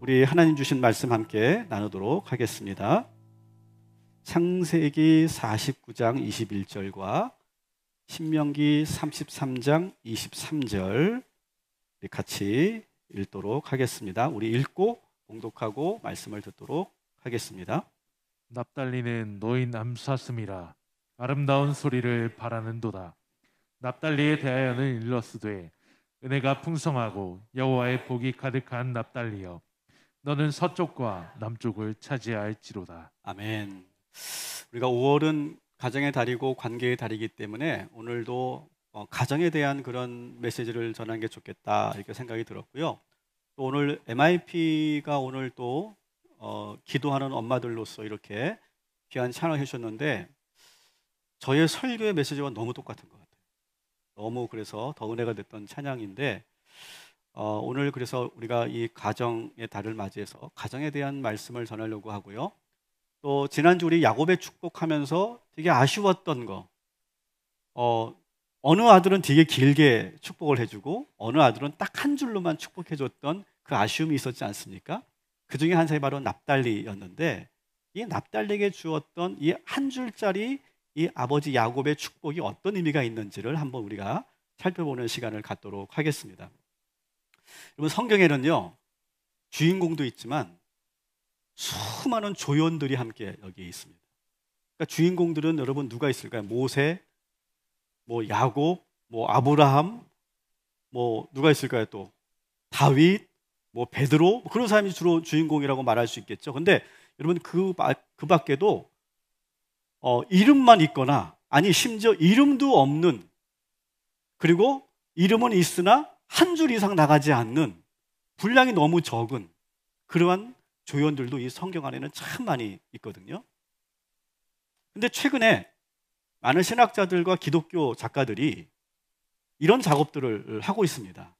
우리 하나님 주신 말씀 함께 나누도록 하겠습니다. 창세기 49장 21절과 신명기 33장 23절 같이 읽도록 하겠습니다. 우리 읽고 봉독하고 말씀을 듣도록 하겠습니다. 납달리는 노인 암사슴이라 아름다운 소리를 바라는도다. 납달리에 대하여는 일러스되 은혜가 풍성하고 여호와의 복이 가득한 납달리여 너는 서쪽과 남쪽을 차지할지로다. 아멘. 우리가 5월은 가정의 달이고 관계의 달이기 때문에 오늘도 가정에 대한 그런 메시지를 전하는 게 좋겠다 이렇게 생각이 들었고요. 또 오늘 MIP가 오늘 또 기도하는 엄마들로서 이렇게 귀한 찬양을 해주셨는데 저의 설교의 메시지와 너무 똑같은 것 같아요. 너무 그래서 더 은혜가 됐던 찬양인데 오늘 그래서 우리가 이 가정의 달을 맞이해서 가정에 대한 말씀을 전하려고 하고요. 또 지난주 우리 야곱의 축복하면서 되게 아쉬웠던 거 어느 아들은 되게 길게 축복을 해주고 어느 아들은 딱 한 줄로만 축복해줬던 그 아쉬움이 있었지 않습니까? 그 중에 한 사람이 바로 납달리였는데 이 납달리에게 주었던 이 한 줄짜리 이 아버지 야곱의 축복이 어떤 의미가 있는지를 한번 우리가 살펴보는 시간을 갖도록 하겠습니다. 여러분 성경에는요 주인공도 있지만 수많은 조연들이 함께 여기에 있습니다. 그러니까 주인공들은 여러분 누가 있을까요? 모세, 뭐 야곱, 뭐 아브라함, 뭐 누가 있을까요? 또 다윗, 뭐 베드로 그런 사람이 주로 주인공이라고 말할 수 있겠죠. 근데 여러분 그 밖에도 이름만 있거나 아니 심지어 이름도 없는 그리고 이름은 있으나 한 줄 이상 나가지 않는 분량이 너무 적은 그러한 조연들도 이 성경 안에는 참 많이 있거든요. 근데 최근에 많은 신학자들과 기독교 작가들이 이런 작업들을 하고 있습니다.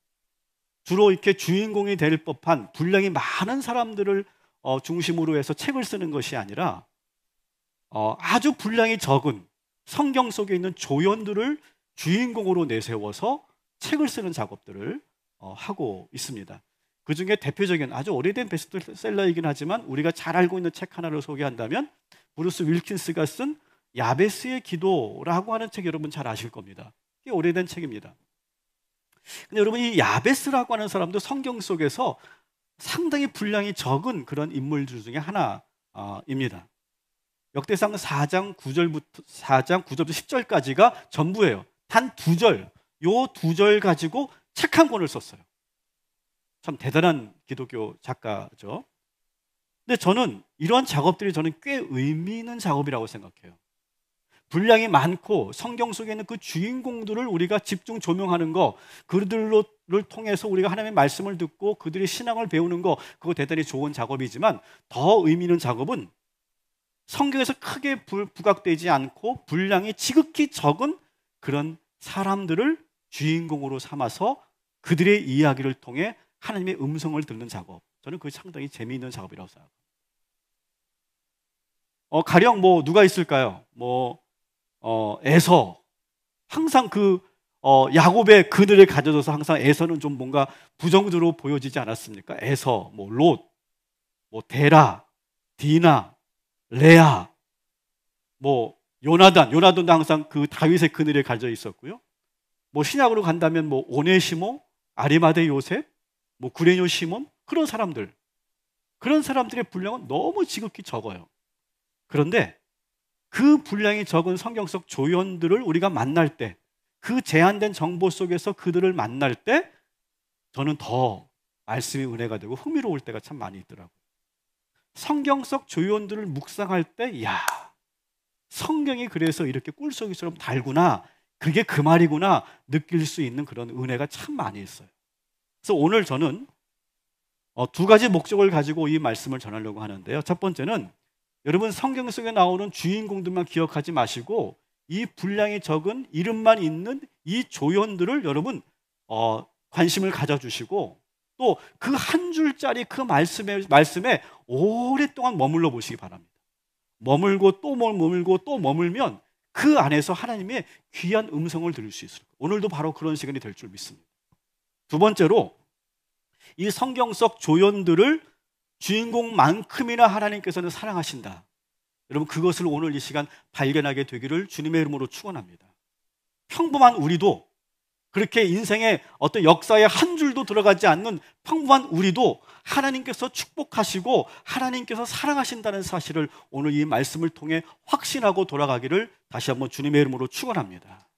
주로 이렇게 주인공이 될 법한 분량이 많은 사람들을 중심으로 해서 책을 쓰는 것이 아니라 아주 분량이 적은 성경 속에 있는 조연들을 주인공으로 내세워서 책을 쓰는 작업들을 하고 있습니다. 그 중에 대표적인 아주 오래된 베스트셀러이긴 하지만 우리가 잘 알고 있는 책 하나를 소개한다면 브루스 윌킨스가 쓴 야베스의 기도라고 하는 책 여러분 잘 아실 겁니다. 꽤 오래된 책입니다. 근데 여러분 이 야베스라고 하는 사람도 성경 속에서 상당히 분량이 적은 그런 인물들 중에 하나입니다. 역대상 4장 9절부터 10절까지가 전부예요. 단 2절, 요 2절 가지고 책 한 권을 썼어요. 참 대단한 기독교 작가죠. 근데 저는 이러한 작업들이 저는 꽤 의미 있는 작업이라고 생각해요. 분량이 많고 성경 속에 있는 그 주인공들을 우리가 집중 조명하는 거, 그들을 통해서 우리가 하나님의 말씀을 듣고 그들의 신앙을 배우는 거, 그거 대단히 좋은 작업이지만 더 의미 있는 작업은 성경에서 크게 부각되지 않고 분량이 지극히 적은 그런 사람들을 주인공으로 삼아서 그들의 이야기를 통해 하나님의 음성을 듣는 작업. 저는 그게 상당히 재미있는 작업이라고 생각합니다. 가령 뭐 누가 있을까요? 에서 항상 야곱의 그늘에 가져져서 항상 에서는 좀 뭔가 부정적으로 보여지지 않았습니까? 에서, 롯, 데라, 디나, 레아, 요나단도 항상 그 다윗의 그늘에 가져 있었고요. 신약으로 간다면 오네시모, 아리마대 요셉, 구레뇨 시몬 그런 사람들의 분량은 너무 지극히 적어요. 그런데 그 분량이 적은 성경 속 조연들을 우리가 만날 때, 그 제한된 정보 속에서 그들을 만날 때 저는 더 말씀의 은혜가 되고 흥미로울 때가 참 많이 있더라고요. 성경 속 조연들을 묵상할 때 성경이 그래서 이렇게 꿀속이처럼 달구나, 그게 그 말이구나 느낄 수 있는 그런 은혜가 참 많이 있어요. 그래서 오늘 저는 두 가지 목적을 가지고 이 말씀을 전하려고 하는데요. 첫 번째는 여러분 성경 속에 나오는 주인공들만 기억하지 마시고 이 분량이 적은 이름만 있는 이 조연들을 여러분 관심을 가져주시고 또 그 한 줄짜리 그 말씀에 오랫동안 머물러 보시기 바랍니다. 머물고 또 머물고 또 머물면 그 안에서 하나님의 귀한 음성을 들을 수 있을 거예요. 오늘도 바로 그런 시간이 될 줄 믿습니다. 두 번째로 이 성경 속 조연들을 주인공만큼이나 하나님께서는 사랑하신다. 여러분, 그것을 오늘 이 시간 발견하게 되기를 주님의 이름으로 축원합니다. 평범한 우리도, 그렇게 인생의 어떤 역사에 한 줄도 들어가지 않는 평범한 우리도 하나님께서 축복하시고 하나님께서 사랑하신다는 사실을 오늘 이 말씀을 통해 확신하고 돌아가기를 다시 한번 주님의 이름으로 축원합니다.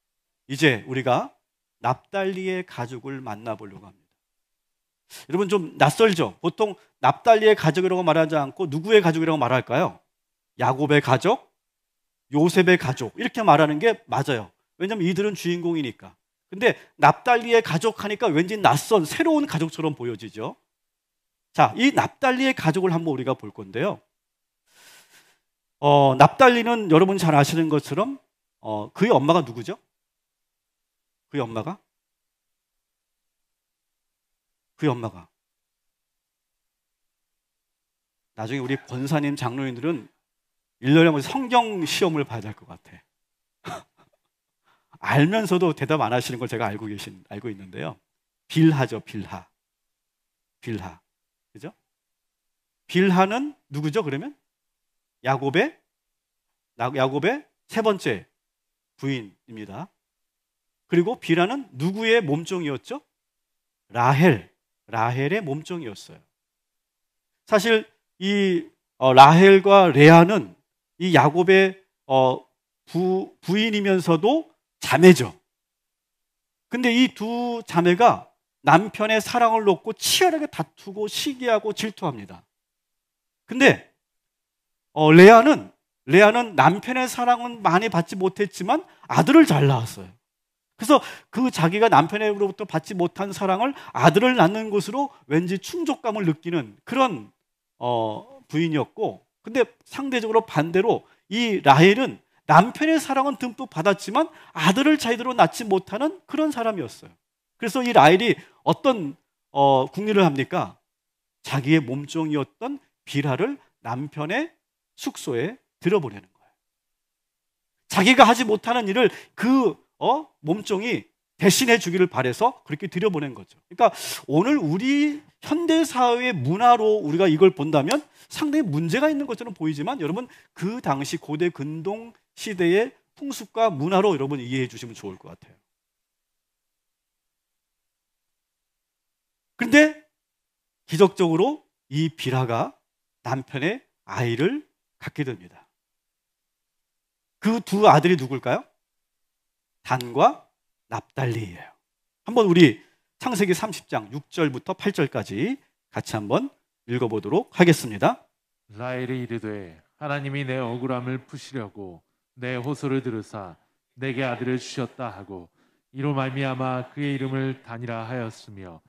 이제 우리가 납달리의 가족을 만나보려고 합니다. 여러분, 좀 낯설죠? 보통 납달리의 가족이라고 말하지 않고 누구의 가족이라고 말할까요? 야곱의 가족, 요셉의 가족, 이렇게 말하는 게 맞아요. 왜냐하면 이들은 주인공이니까. 근데 납달리의 가족 하니까 왠지 낯선 새로운 가족처럼 보여지죠. 자, 이 납달리의 가족을 한번 우리가 볼 건데요. 납달리는 여러분 잘 아시는 것처럼 그의 엄마가 누구죠? 그의 엄마가 나중에 우리 권사님 장로님들은 1년에 한 번 성경 시험을 봐야 될 것 같아. 알면서도 대답 안 하시는 걸 제가 알고 있는데요. 빌하죠, 빌하. 그죠? 빌하는 누구죠, 그러면? 야곱의 세 번째 부인입니다. 그리고 빌하는 누구의 몸종이었죠? 라헬의 몸종이었어요. 사실 이 라헬과 레아는 이 야곱의 부인이면서도 자매죠. 근데 이 두 자매가 남편의 사랑을 놓고 치열하게 다투고 시기하고 질투합니다. 근데 레아는 남편의 사랑은 많이 받지 못했지만 아들을 잘 낳았어요. 그래서 그 자기가 남편으로부터 받지 못한 사랑을 아들을 낳는 것으로 왠지 충족감을 느끼는 그런 부인이었고, 근데 상대적으로 반대로 이 라헬은 남편의 사랑은 듬뿍 받았지만 아들을 제대로 낳지 못하는 그런 사람이었어요. 그래서 이 라헬이 어떤 궁리를 합니까? 자기의 몸종이었던 빌하를 남편의 숙소에 들여보내는 거예요. 자기가 하지 못하는 일을 그 몸종이 대신해 주기를 바라서 그렇게 들여보낸 거죠. 그러니까 오늘 우리 현대사회의 문화로 우리가 이걸 본다면 상당히 문제가 있는 것처럼 보이지만, 여러분, 그 당시 고대 근동 시대의 풍습과 문화로 여러분 이해해 주시면 좋을 것 같아요. 그런데 기적적으로 이 빌하가 남편의 아이를 갖게 됩니다. 그 두 아들이 누굴까요? 단과 납달리예요. 한번 우리 창세기 30장 6절부터 8절까지 같이 한번 읽어보도록 하겠습니다. 라헬이 이르되 하나님이 내 억울함을 푸시려고 내 호소를 들으사 내게 아들을 주셨다 하고 이로 말미암아 그의 이름을 단이라 하였으며,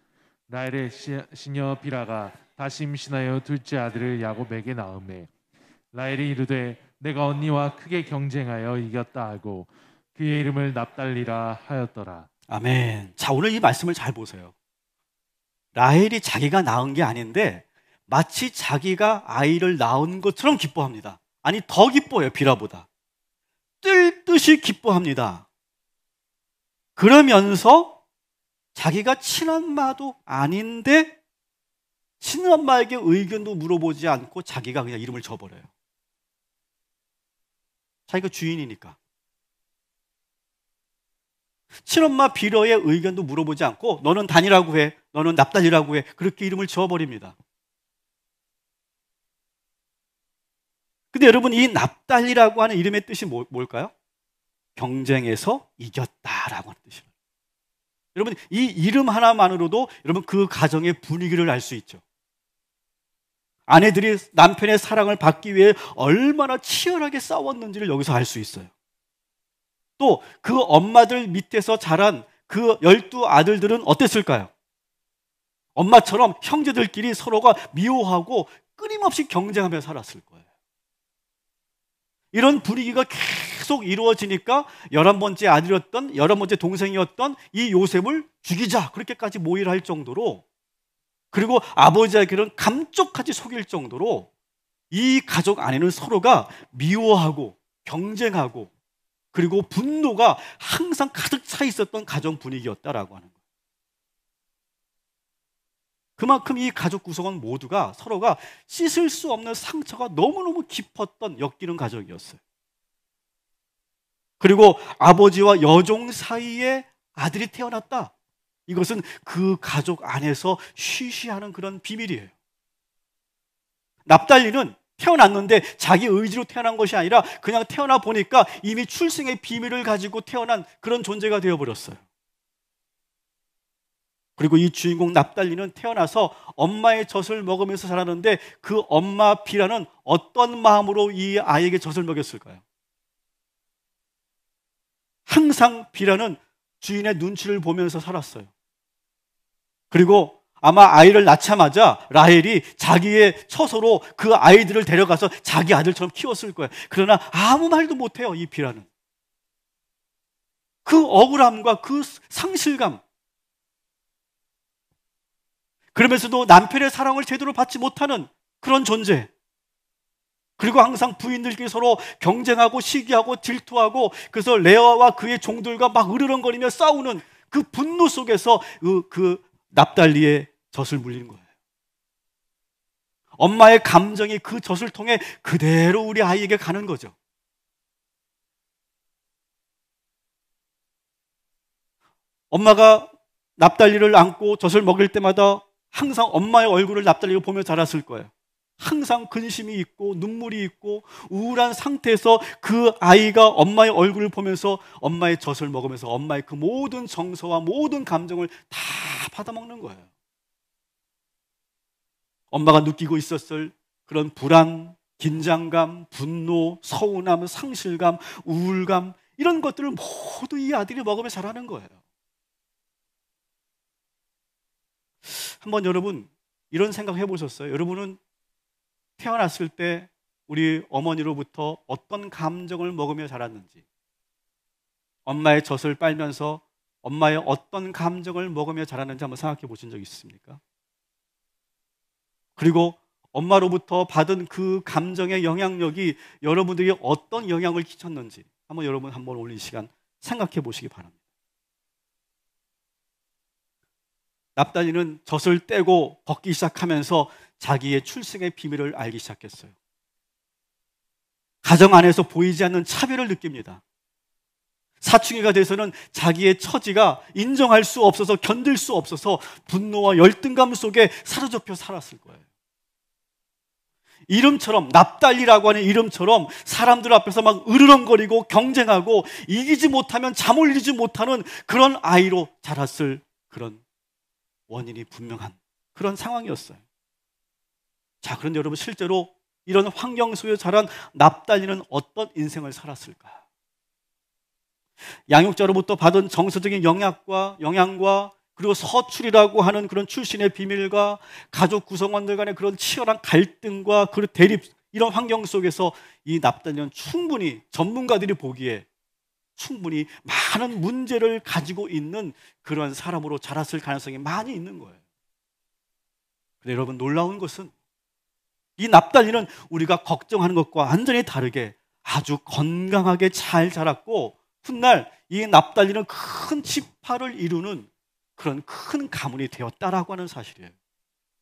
라헬의 시녀 빌하가 다시 임신하여 둘째 아들을 야곱에게 낳음에 라헬이 이르되 내가 언니와 크게 경쟁하여 이겼다 하고 그의 이름을 납달리라 하였더라. 아멘. 자, 오늘 이 말씀을 잘 보세요. 라헬이 자기가 낳은 게 아닌데 마치 자기가 아이를 낳은 것처럼 기뻐합니다. 아니, 더 기뻐해요, 빌하보다. 뜰 듯이 기뻐합니다. 그러면서 자기가 친엄마도 아닌데 친엄마에게 의견도 물어보지 않고 자기가 그냥 이름을 줘버려요. 자기가 주인이니까. 친엄마 빌하의 의견도 물어보지 않고 너는 단이라고 해, 너는 납달리라고 해, 그렇게 이름을 지어버립니다. 근데 여러분, 이 납달리라고 하는 이름의 뜻이 뭘까요? 경쟁에서 이겼다라고 하는 뜻이에요. 여러분, 이 이름 하나만으로도 여러분 그 가정의 분위기를 알 수 있죠. 아내들이 남편의 사랑을 받기 위해 얼마나 치열하게 싸웠는지를 여기서 알 수 있어요. 또 그 엄마들 밑에서 자란 그 12 아들들은 어땠을까요? 엄마처럼 형제들끼리 서로가 미워하고 끊임없이 경쟁하며 살았을 거예요. 이런 분위기가 계속 이루어지니까 11번째 아들이었던, 11번째 동생이었던 이 요셉을 죽이자, 그렇게까지 모의를 할 정도로, 그리고 아버지에게는 감쪽같이 속일 정도로 이 가족 안에는 서로가 미워하고 경쟁하고 그리고 분노가 항상 가득 차 있었던 가정 분위기였다라고 하는 거예요. 그만큼 이 가족 구성원 모두가 서로가 씻을 수 없는 상처가 너무너무 깊었던 엮이는 가족이었어요. 그리고 아버지와 여종 사이에 아들이 태어났다. 이것은 그 가족 안에서 쉬쉬하는 그런 비밀이에요. 납달리는 태어났는데 자기 의지로 태어난 것이 아니라 그냥 태어나 보니까 이미 출생의 비밀을 가지고 태어난 그런 존재가 되어버렸어요. 그리고 이 주인공 납달리는 태어나서 엄마의 젖을 먹으면서 자라는데 그 엄마 비라는 어떤 마음으로 이 아이에게 젖을 먹였을까요? 항상 비라는 주인의 눈치를 보면서 살았어요. 그리고 아마 아이를 낳자마자 라헬이 자기의 처소로 그 아이들을 데려가서 자기 아들처럼 키웠을 거예요. 그러나 아무 말도 못해요, 이 비라는. 그 억울함과 그 상실감, 그러면서도 남편의 사랑을 제대로 받지 못하는 그런 존재. 그리고 항상 부인들끼리 서로 경쟁하고 시기하고 질투하고, 그래서 레아와 그의 종들과 막 으르렁거리며 싸우는 그 분노 속에서 그 납달리의 젖을 물리는 거예요. 엄마의 감정이 그 젖을 통해 그대로 우리 아이에게 가는 거죠. 엄마가 납달리를 안고 젖을 먹일 때마다 항상 엄마의 얼굴을 납달리가 보며 자랐을 거예요. 항상 근심이 있고 눈물이 있고 우울한 상태에서 그 아이가 엄마의 얼굴을 보면서 엄마의 젖을 먹으면서 엄마의 그 모든 정서와 모든 감정을 다 받아먹는 거예요. 엄마가 느끼고 있었을 그런 불안, 긴장감, 분노, 서운함, 상실감, 우울감, 이런 것들을 모두 이 아들이 먹으며 자라는 거예요. 한번 여러분 이런 생각 해보셨어요? 여러분은 태어났을 때 우리 어머니로부터 어떤 감정을 먹으며 자랐는지, 엄마의 젖을 빨면서 엄마의 어떤 감정을 먹으며 자랐는지 한번 생각해 보신 적 있습니까? 그리고 엄마로부터 받은 그 감정의 영향력이 여러분들에게 어떤 영향을 끼쳤는지 여러분 한번 오늘 이 시간 생각해 보시기 바랍니다. 납달리는 젖을 떼고 걷기 시작하면서 자기의 출생의 비밀을 알기 시작했어요. 가정 안에서 보이지 않는 차별을 느낍니다. 사춘기가 돼서는 자기의 처지가 인정할 수 없어서 견딜 수 없어서 분노와 열등감 속에 사로잡혀 살았을 거예요. 이름처럼, 납달리라고 하는 이름처럼 사람들 앞에서 막 으르렁거리고 경쟁하고 이기지 못하면 잠 올리지 못하는 그런 아이로 자랐을 그런 원인이 분명한 그런 상황이었어요. 자, 그런데 여러분 실제로 이런 환경 속에 자란 납달리는 어떤 인생을 살았을까? 양육자로부터 받은 정서적인 영향과 그리고 서출이라고 하는 그런 출신의 비밀과 가족 구성원들 간의 그런 치열한 갈등과 그 대립, 이런 환경 속에서 이 납달리는 충분히 전문가들이 보기에 충분히 많은 문제를 가지고 있는 그런 사람으로 자랐을 가능성이 많이 있는 거예요. 근데 여러분 놀라운 것은 이 납달리는 우리가 걱정하는 것과 완전히 다르게 아주 건강하게 잘 자랐고, 훗날 이 납달리는 큰 지파를 이루는 그런 큰 가문이 되었다라고 하는 사실이에요.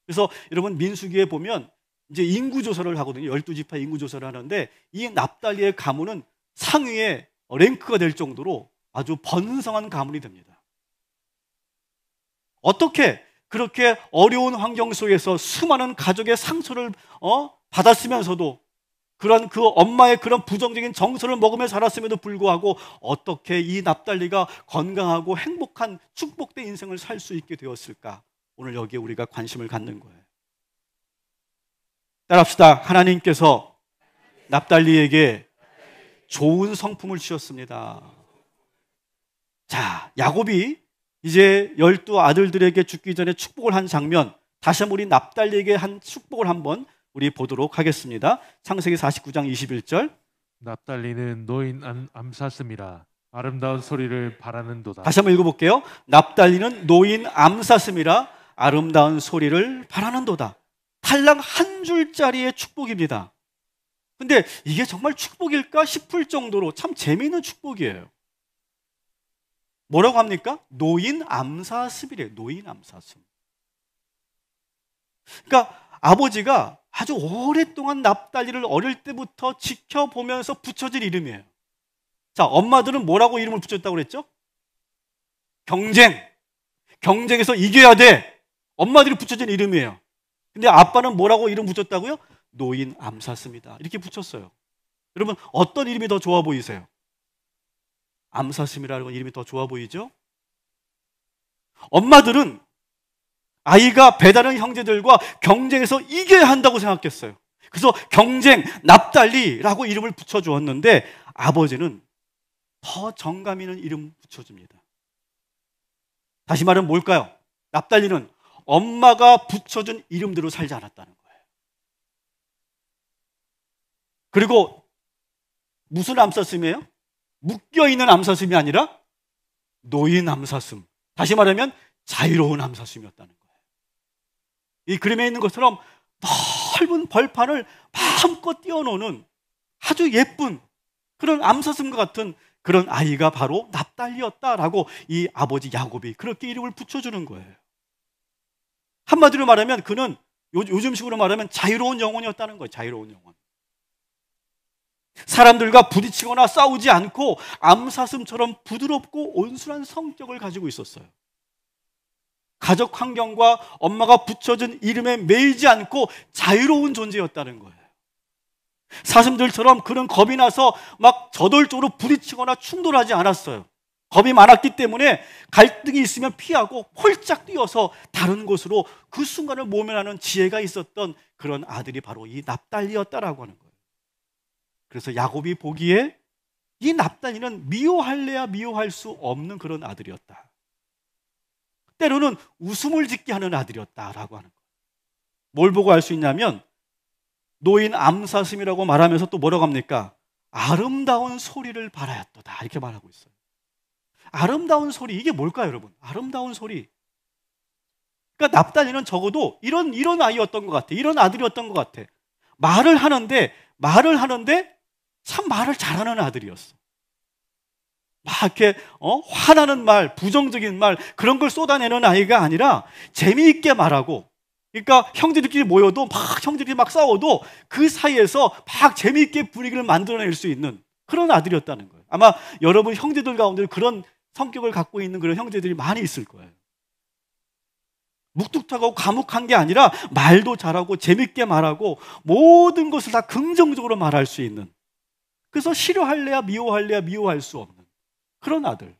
그래서 여러분 민수기에 보면 이제 인구조사를 하거든요. 12지파 인구조사를 하는데 이 납달리의 가문은 상위에 랭크가 될 정도로 아주 번성한 가문이 됩니다. 어떻게 그렇게 어려운 환경 속에서 수많은 가족의 상처를 받았으면서도 그런 그 엄마의 그런 부정적인 정서를 먹으며 자랐음에도 불구하고 어떻게 이 납달리가 건강하고 행복한 축복된 인생을 살 수 있게 되었을까? 오늘 여기에 우리가 관심을 갖는 거예요. 따라합시다. 하나님께서 납달리에게 좋은 성품을 주셨습니다. 자, 야곱이 이제 12 아들들에게 죽기 전에 축복을 한 장면, 다시 한번 우리 납달리에게 한 축복을 한번 우리 보도록 하겠습니다. 창세기 49장 21절. 납달리는 노인 암사슴이라 아름다운 소리를 바라는도다. 다시 한번 읽어볼게요. 납달리는 노인 암사슴이라 아름다운 소리를 바라는도다. 탈락 한 줄짜리의 축복입니다. 근데 이게 정말 축복일까 싶을 정도로 참 재미있는 축복이에요. 뭐라고 합니까? 노인 암사슴이래요. 노인 암사슴. 그러니까 아버지가 아주 오랫동안 납달리를 어릴 때부터 지켜보면서 붙여진 이름이에요. 자, 엄마들은 뭐라고 이름을 붙였다고 그랬죠? 경쟁. 경쟁에서 이겨야 돼. 엄마들이 붙여진 이름이에요. 근데 아빠는 뭐라고 이름 붙였다고요? 노인 암사슴이다. 이렇게 붙였어요. 여러분, 어떤 이름이 더 좋아 보이세요? 암사슴이라는 이름이 더 좋아 보이죠? 엄마들은 아이가 배다른 형제들과 경쟁에서 이겨야 한다고 생각했어요. 그래서 경쟁, 납달리라고 이름을 붙여주었는데 아버지는 더 정감 있는 이름 붙여줍니다. 다시 말하면 뭘까요? 납달리는 엄마가 붙여준 이름대로 살지 않았다는 거예요. 그리고 무슨 암사슴이에요? 묶여있는 암사슴이 아니라 노인 암사슴. 다시 말하면 자유로운 암사슴이었다는 거예요. 이 그림에 있는 것처럼 넓은 벌판을 마음껏 뛰어노는 아주 예쁜 그런 암사슴과 같은 그런 아이가 바로 납달리였다라고 이 아버지 야곱이 그렇게 이름을 붙여주는 거예요. 한마디로 말하면 그는 요즘식으로 말하면 자유로운 영혼이었다는 거예요. 자유로운 영혼. 사람들과 부딪히거나 싸우지 않고 암사슴처럼 부드럽고 온순한 성격을 가지고 있었어요. 가족 환경과 엄마가 붙여준 이름에 매이지 않고 자유로운 존재였다는 거예요. 사슴들처럼 그는 겁이 나서 막 저돌적으로 부딪히거나 충돌하지 않았어요. 겁이 많았기 때문에 갈등이 있으면 피하고 홀짝 뛰어서 다른 곳으로 그 순간을 모면하는 지혜가 있었던 그런 아들이 바로 이 납달리였다라고 하는 거예요. 그래서 야곱이 보기에 이 납달리는 미워할래야 미워할 수 없는 그런 아들이었다. 때로는 웃음을 짓게 하는 아들이었다라고 하는 거예요. 뭘 보고 알 수 있냐면 노인 암사슴이라고 말하면서 또 뭐라고 합니까? 아름다운 소리를 바라였도다 이렇게 말하고 있어요. 아름다운 소리, 이게 뭘까요, 여러분? 아름다운 소리. 그러니까 납달리는 적어도 이런 아이였던 것 같아. 이런 아들이었던 것 같아. 말을 하는데 참 말을 잘하는 아들이었어. 막 이렇게 화나는 말, 부정적인 말 그런 걸 쏟아내는 아이가 아니라 재미있게 말하고, 그러니까 형제들끼리 모여도 막 형제들끼리 막 싸워도 그 사이에서 막 재미있게 분위기를 만들어낼 수 있는 그런 아들이었다는 거예요. 아마 여러분 형제들 가운데 그런 성격을 갖고 있는 그런 형제들이 많이 있을 거예요. 묵뚝하고 과묵한 게 아니라 말도 잘하고 재밌게 말하고 모든 것을 다 긍정적으로 말할 수 있는, 그래서 싫어할래야 미워할 수 없는 그런 아들.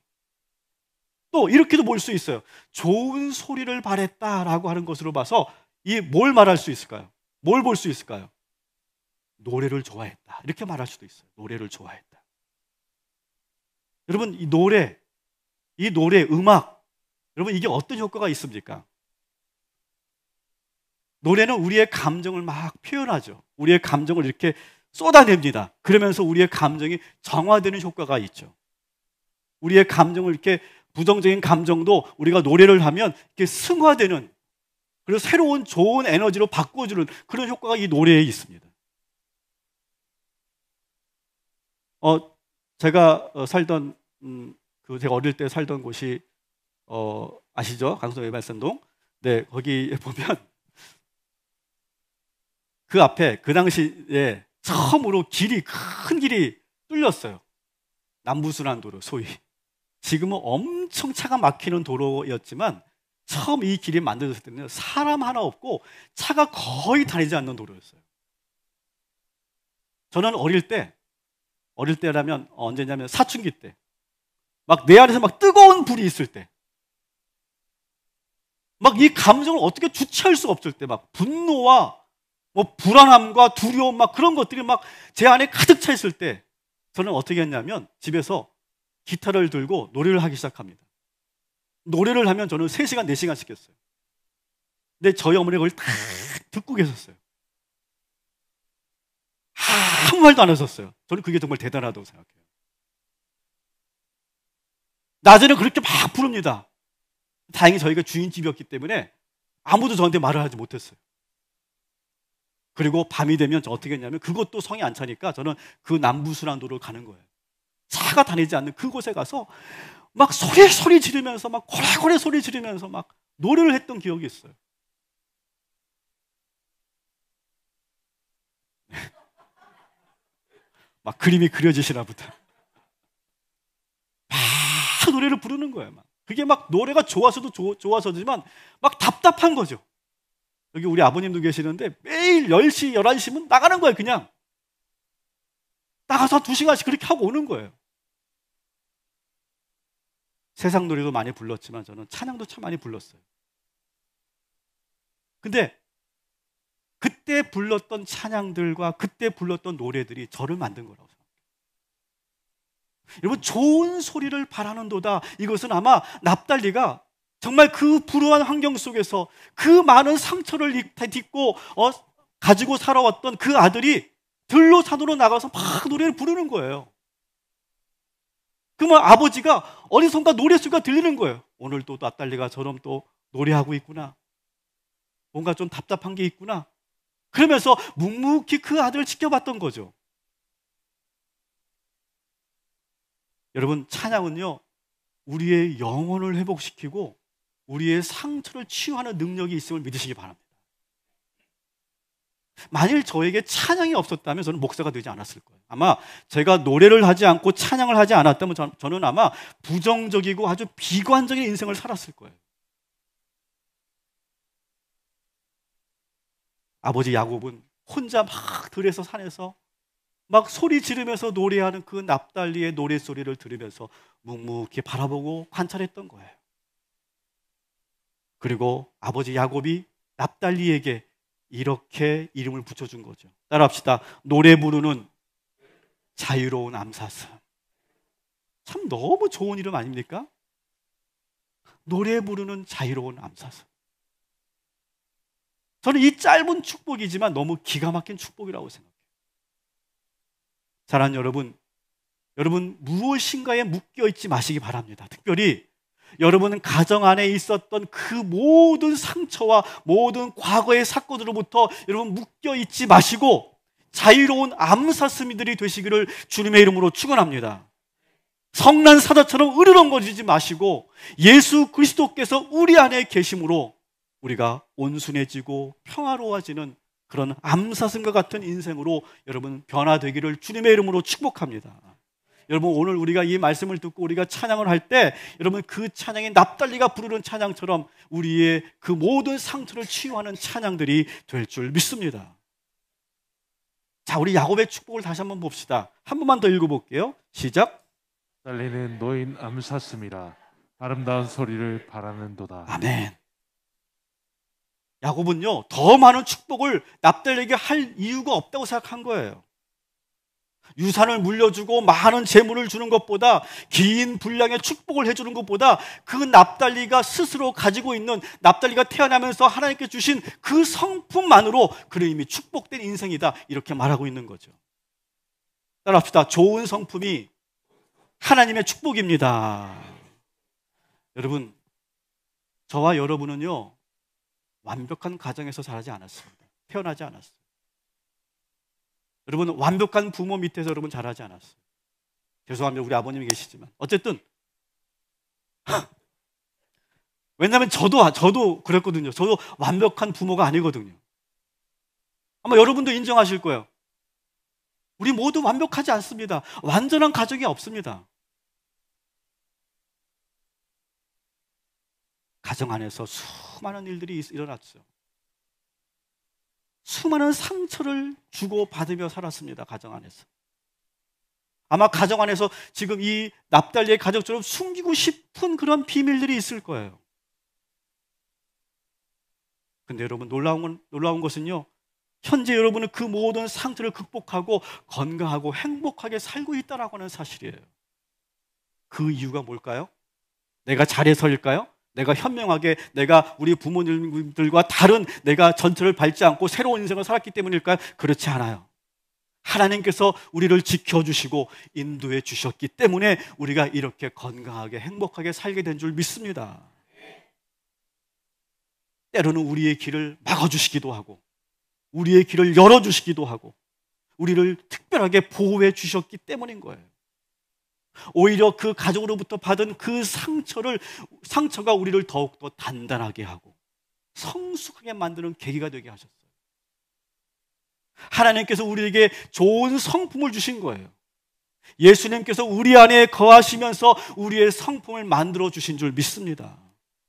또 이렇게도 볼 수 있어요. 좋은 소리를 바랬다라고 하는 것으로 봐서 이 뭘 말할 수 있을까요? 뭘 볼 수 있을까요? 노래를 좋아했다 이렇게 말할 수도 있어요. 노래를 좋아했다. 여러분, 이 노래, 음악, 여러분 이게 어떤 효과가 있습니까? 노래는 우리의 감정을 막 표현하죠. 우리의 감정을 이렇게 쏟아냅니다. 그러면서 우리의 감정이 정화되는 효과가 있죠. 우리의 감정을 이렇게 부정적인 감정도 우리가 노래를 하면 이렇게 승화되는, 그리고 새로운 좋은 에너지로 바꿔주는 그런 효과가 이 노래에 있습니다. 제가 살던 제가 어릴 때 살던 곳이 아시죠? 강서 외발산동. 네, 거기 보면 그 앞에 그 당시에 처음으로 큰 길이 뚫렸어요. 남부순환도로 소위. 지금은 엄청 차가 막히는 도로였지만 처음 이 길이 만들어졌을 때는 사람 하나 없고 차가 거의 다니지 않는 도로였어요. 저는 어릴 때라면 언제냐면 사춘기 때, 막 내 안에서 막 뜨거운 불이 있을 때, 막 이 감정을 어떻게 주체할 수가 없을 때, 막 분노와 뭐 불안함과 두려움 막 그런 것들이 막 제 안에 가득 차 있을 때 저는 어떻게 했냐면 집에서 기타를 들고 노래를 하기 시작합니다. 노래를 하면 저는 3시간, 4시간씩 했어요. 근데 저희 어머니가 그걸 다 듣고 계셨어요. 아무 말도 안 하셨어요. 저는 그게 정말 대단하다고 생각해요. 낮에는 그렇게 막 부릅니다. 다행히 저희가 주인집이었기 때문에 아무도 저한테 말을 하지 못했어요. 그리고 밤이 되면 저 어떻게 했냐면 그것도 성이 안 차니까 저는 그 남부순환도로를 가는 거예요. 차가 다니지 않는 그곳에 가서 막 소리 지르면서 막 고래고래 소리 지르면서 막 노래를 했던 기억이 있어요. 막 그림이 그려지시나 보다. 막 노래를 부르는 거예요. 막. 그게 막 노래가 좋아서도 좋아서지만 막 답답한 거죠. 여기 우리 아버님도 계시는데 매일 10시, 11시면 나가는 거예요. 그냥 나가서 2시간씩 그렇게 하고 오는 거예요. 세상 노래도 많이 불렀지만 저는 찬양도 참 많이 불렀어요. 근데 그때 불렀던 찬양들과 그때 불렀던 노래들이 저를 만든 거라고 생각해요. 여러분, 좋은 소리를 바라는도다. 이것은 아마 납달리가 정말 그 불우한 환경 속에서 그 많은 상처를 딛고 가지고 살아왔던 그 아들이 들로 산으로 나가서 막 노래를 부르는 거예요. 그러면 아버지가 어디선가 노랫소리가 들리는 거예요. 오늘 또 납달리가 저럼 또 노래하고 있구나. 뭔가 좀 답답한 게 있구나. 그러면서 묵묵히 그 아들을 지켜봤던 거죠. 여러분, 찬양은요, 우리의 영혼을 회복시키고 우리의 상처를 치유하는 능력이 있음을 믿으시기 바랍니다. 만일 저에게 찬양이 없었다면 저는 목사가 되지 않았을 거예요. 아마 제가 노래를 하지 않고 찬양을 하지 않았다면 저는 아마 부정적이고 아주 비관적인 인생을 살았을 거예요. 아버지 야곱은 혼자 막 들에서 산에서 막 소리 지르면서 노래하는 그 납달리의 노래소리를 들으면서 묵묵히 바라보고 관찰했던 거예요. 그리고 아버지 야곱이 납달리에게 이렇게 이름을 붙여준 거죠. 따라합시다. 노래 부르는 자유로운 암사슴. 참 너무 좋은 이름 아닙니까? 노래 부르는 자유로운 암사슴. 저는 이 짧은 축복이지만 너무 기가 막힌 축복이라고 생각해요. 사랑하는 여러분 무엇인가에 묶여있지 마시기 바랍니다. 특별히 여러분 가정 안에 있었던 그 모든 상처와 모든 과거의 사건으로부터 여러분 묶여있지 마시고 자유로운 암사슴이들이 되시기를 주님의 이름으로 축원합니다. 성난 사자처럼 으르렁거리지 마시고 예수 그리스도께서 우리 안에 계심으로 우리가 온순해지고 평화로워지는 그런 암사슴과 같은 인생으로 여러분 변화되기를 주님의 이름으로 축복합니다. 여러분, 오늘 우리가 이 말씀을 듣고 우리가 찬양을 할 때 여러분 그 찬양이 납달리가 부르는 찬양처럼 우리의 그 모든 상처를 치유하는 찬양들이 될 줄 믿습니다. 자, 우리 야곱의 축복을 다시 한번 봅시다. 한 번만 더 읽어볼게요. 시작. 납달리는 노인 암사슴이라 아름다운 소리를 바라는도다. 아멘. 야곱은요, 더 많은 축복을 납달리에게 할 이유가 없다고 생각한 거예요. 유산을 물려주고 많은 재물을 주는 것보다, 긴 분량의 축복을 해주는 것보다 그 납달리가 스스로 가지고 있는, 납달리가 태어나면서 하나님께 주신 그 성품만으로 그는 이미 축복된 인생이다, 이렇게 말하고 있는 거죠. 따라합시다. 좋은 성품이 하나님의 축복입니다. 여러분, 저와 여러분은요, 완벽한 가정에서 자라지 않았습니다. 태어나지 않았어요. 여러분, 완벽한 부모 밑에서 여러분 자라지 않았어요. 죄송합니다. 우리 아버님이 계시지만. 어쨌든 왜냐하면 저도 그랬거든요. 저도 완벽한 부모가 아니거든요. 아마 여러분도 인정하실 거예요. 우리 모두 완벽하지 않습니다. 완전한 가정이 없습니다. 가정 안에서 수많은 일들이 일어났죠. 수많은 상처를 주고 받으며 살았습니다. 가정 안에서. 아마 가정 안에서 지금 이 납달리의 가족처럼 숨기고 싶은 그런 비밀들이 있을 거예요. 근데 여러분, 놀라운 것은요, 현재 여러분은 그 모든 상처를 극복하고 건강하고 행복하게 살고 있다라고 하는 사실이에요. 그 이유가 뭘까요? 내가 잘해서일까요? 내가 현명하게, 내가 우리 부모님들과 다른 내가 전철을 밟지 않고 새로운 인생을 살았기 때문일까요? 그렇지 않아요. 하나님께서 우리를 지켜주시고 인도해 주셨기 때문에 우리가 이렇게 건강하게 행복하게 살게 된 줄 믿습니다. 때로는 우리의 길을 막아주시기도 하고 우리의 길을 열어주시기도 하고 우리를 특별하게 보호해 주셨기 때문인 거예요. 오히려 그 가족으로부터 받은 그 상처가 우리를 더욱더 단단하게 하고 성숙하게 만드는 계기가 되게 하셨어요. 하나님께서 우리에게 좋은 성품을 주신 거예요. 예수님께서 우리 안에 거하시면서 우리의 성품을 만들어 주신 줄 믿습니다.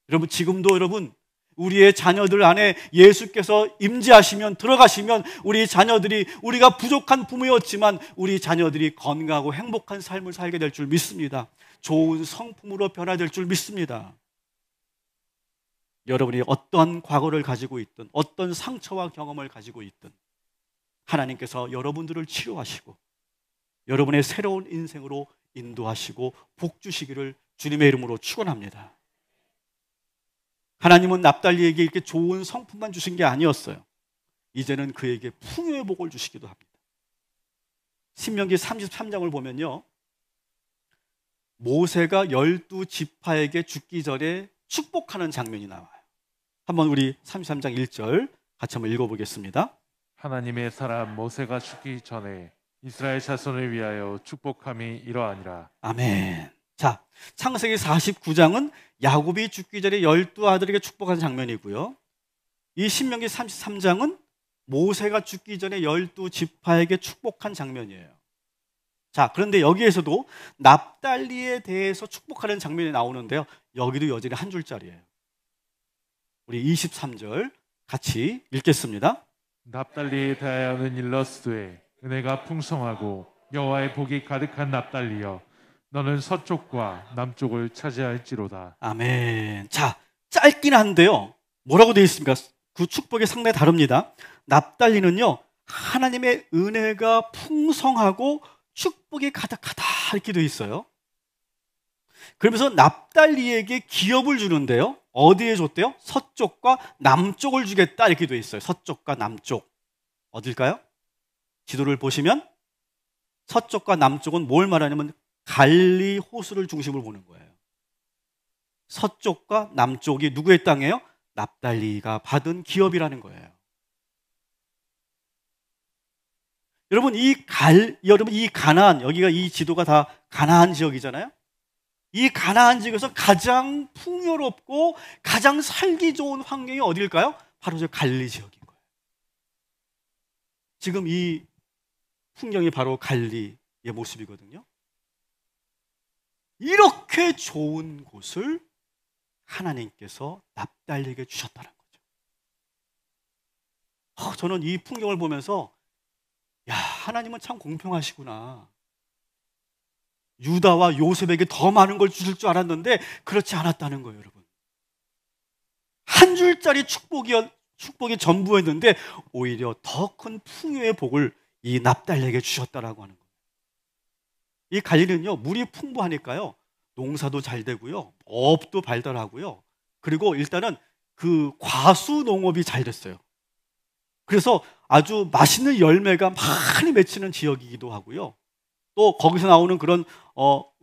여러분, 지금도 여러분, 우리의 자녀들 안에 예수께서 임재하시면, 들어가시면 우리 자녀들이, 우리가 부족한 부모였지만 우리 자녀들이 건강하고 행복한 삶을 살게 될 줄 믿습니다. 좋은 성품으로 변화될 줄 믿습니다. 여러분이 어떠한 과거를 가지고 있든, 어떤 상처와 경험을 가지고 있든 하나님께서 여러분들을 치료하시고 여러분의 새로운 인생으로 인도하시고 복 주시기를 주님의 이름으로 축원합니다. 하나님은 납달리에게 이렇게 좋은 성품만 주신 게 아니었어요. 이제는 그에게 풍요의 복을 주시기도 합니다. 신명기 33장을 보면요, 모세가 12지파에게 죽기 전에 축복하는 장면이 나와요. 한번 우리 33장 1절 같이 한번 읽어보겠습니다. 하나님의 사람 모세가 죽기 전에 이스라엘 자손을 위하여 축복함이 이러하니라. 아멘. 자, 창세기 49장은 야곱이 죽기 전에 12아들에게 축복한 장면이고요. 이 신명기 33장은 모세가 죽기 전에 12지파에게 축복한 장면이에요. 자, 그런데 여기에서도 납달리에 대해서 축복하는 장면이 나오는데요, 여기도 여전히 한 줄짜리예요. 우리 23절 같이 읽겠습니다. 납달리에 대하여는 일러스되 은혜가 풍성하고 여호와의 복이 가득한 납달리여 너는 서쪽과 남쪽을 차지할지로다. 아멘. 자, 짧긴 한데요, 뭐라고 되어 있습니까? 그 축복이 상당히 다릅니다. 납달리는요, 하나님의 은혜가 풍성하고 축복이 가득하다 이렇게 되어 있어요. 그러면서 납달리에게 기업을 주는데요, 어디에 줬대요? 서쪽과 남쪽을 주겠다 이렇게 되어 있어요. 서쪽과 남쪽. 어딜까요? 지도를 보시면 서쪽과 남쪽은 뭘 말하냐면 갈리 호수를 중심으로 보는 거예요. 서쪽과 남쪽이 누구의 땅이에요? 납달리가 받은 기업이라는 거예요. 여러분, 이 가나안, 여기가 이 지도가 다 가나안 지역이잖아요. 이 가나안 지역에서 가장 풍요롭고 가장 살기 좋은 환경이 어딜까요? 바로 저 갈리 지역인 거예요. 지금 이 풍경이 바로 갈리의 모습이거든요. 이렇게 좋은 곳을 하나님께서 납달리에게 주셨다는 거죠. 저는 이 풍경을 보면서, 야, 하나님은 참 공평하시구나. 유다와 요셉에게 더 많은 걸 주실 줄 알았는데 그렇지 않았다는 거예요, 여러분. 한 줄짜리 축복이 전부였는데 오히려 더 큰 풍요의 복을 이 납달리에게 주셨다라고 하는 거예요. 이 갈리는요, 물이 풍부하니까요, 농사도 잘 되고요, 업도 발달하고요, 그리고 일단은 그 과수 농업이 잘 됐어요. 그래서 아주 맛있는 열매가 많이 맺히는 지역이기도 하고요, 또 거기서 나오는 그런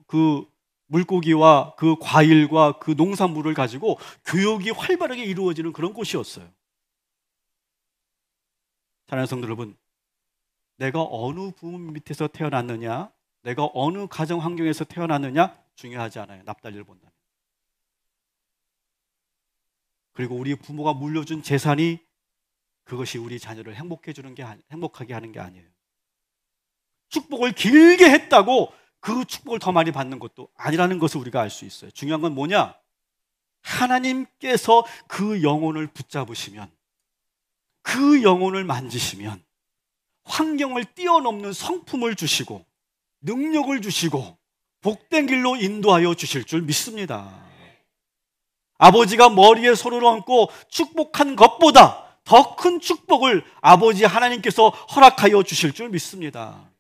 그 물고기와 그 과일과 그 농산물을 가지고 교육이 활발하게 이루어지는 그런 곳이었어요. 사랑하는 성도 여러분, 내가 어느 부모 밑에서 태어났느냐, 내가 어느 가정 환경에서 태어났느냐 중요하지 않아요. 납달리를 본다면. 그리고 우리 부모가 물려준 재산이 그것이 우리 자녀를 행복하게 하는 게 아니에요. 축복을 길게 했다고 그 축복을 더 많이 받는 것도 아니라는 것을 우리가 알 수 있어요. 중요한 건 뭐냐? 하나님께서 그 영혼을 붙잡으시면, 그 영혼을 만지시면 환경을 뛰어넘는 성품을 주시고 능력을 주시고 복된 길로 인도하여 주실 줄 믿습니다. 아버지가 머리에 손을 얹고 축복한 것보다 더 큰 축복을 아버지 하나님께서 허락하여 주실 줄 믿습니다.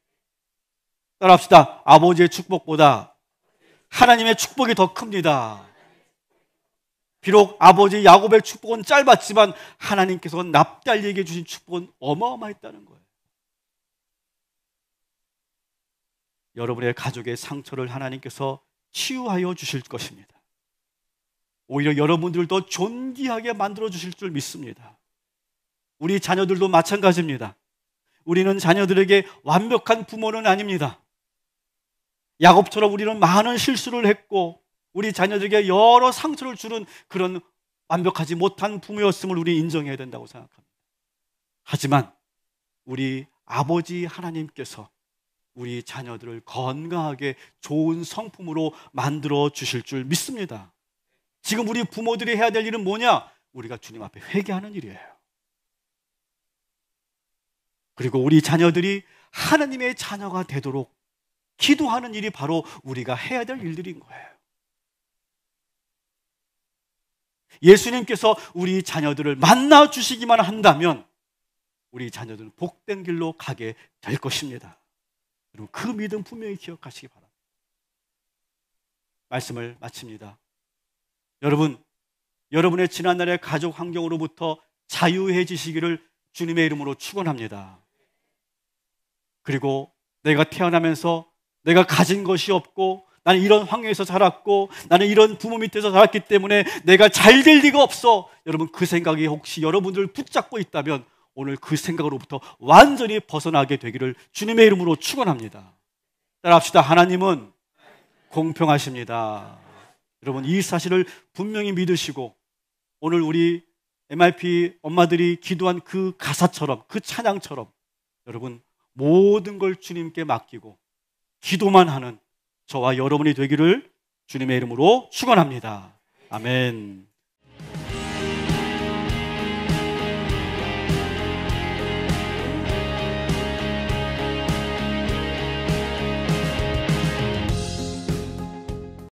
따라합시다. 아버지의 축복보다 하나님의 축복이 더 큽니다. 비록 아버지 야곱의 축복은 짧았지만 하나님께서 납달리에게 주신 축복은 어마어마했다는 거예요. 여러분의 가족의 상처를 하나님께서 치유하여 주실 것입니다. 오히려 여러분들을 더 존귀하게 만들어 주실 줄 믿습니다. 우리 자녀들도 마찬가지입니다. 우리는 자녀들에게 완벽한 부모는 아닙니다. 야곱처럼 우리는 많은 실수를 했고 우리 자녀들에게 여러 상처를 주는 그런 완벽하지 못한 부모였음을 우리 인정해야 된다고 생각합니다. 하지만 우리 아버지 하나님께서 우리 자녀들을 건강하게 좋은 성품으로 만들어 주실 줄 믿습니다. 지금 우리 부모들이 해야 될 일은 뭐냐? 우리가 주님 앞에 회개하는 일이에요. 그리고 우리 자녀들이 하나님의 자녀가 되도록 기도하는 일이 바로 우리가 해야 될 일들인 거예요. 예수님께서 우리 자녀들을 만나 주시기만 한다면 우리 자녀들은 복된 길로 가게 될 것입니다. 여러분, 그 믿음 분명히 기억하시기 바랍니다. 말씀을 마칩니다. 여러분, 여러분의 지난날의 가족 환경으로부터 자유해지시기를 주님의 이름으로 축원합니다. 그리고 내가 태어나면서 내가 가진 것이 없고 나는 이런 환경에서 자랐고 나는 이런 부모 밑에서 자랐기 때문에 내가 잘 될 리가 없어. 여러분, 그 생각이 혹시 여러분들 붙잡고 있다면 오늘 그 생각으로부터 완전히 벗어나게 되기를 주님의 이름으로 축원합니다. 따라합시다. 하나님은 공평하십니다. 여러분, 이 사실을 분명히 믿으시고 오늘 우리 MRP 엄마들이 기도한 그 가사처럼, 그 찬양처럼 여러분 모든 걸 주님께 맡기고 기도만 하는 저와 여러분이 되기를 주님의 이름으로 축원합니다. 아멘.